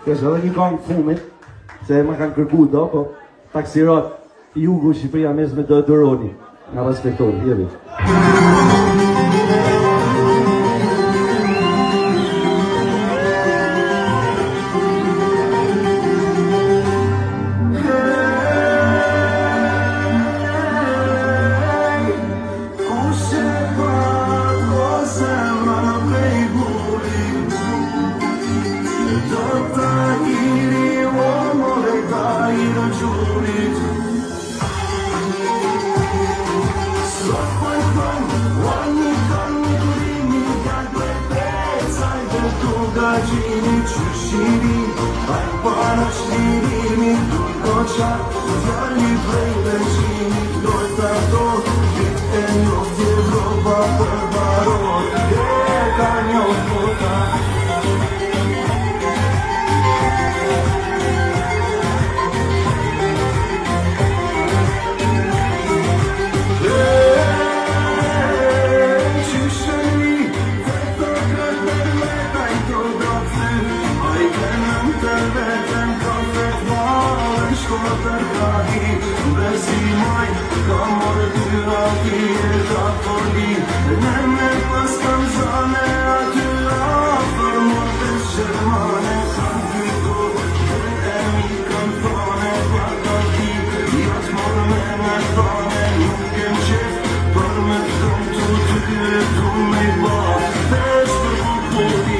Kesh edhe një këngë fumit, se ma kanë kërku do, po taksirat jugu Shqipëria mesme do e duroni. Nga respektoni, jebi. Gjini qëshiri, aj para shtirimi, do qatë, djali prej veqini, doj të do, e njoft Evropa për barot, e ka njoft bota. Besimaj, ka morë dy ati e ka foli, në me pas kam zane aty afer morë të shërmane, kam kyto, e mi kam thane, pa ka ti, jatë morë me në thane, nuk kem qef, për me thëm të tyre tu me i ba, pesh për kupoli.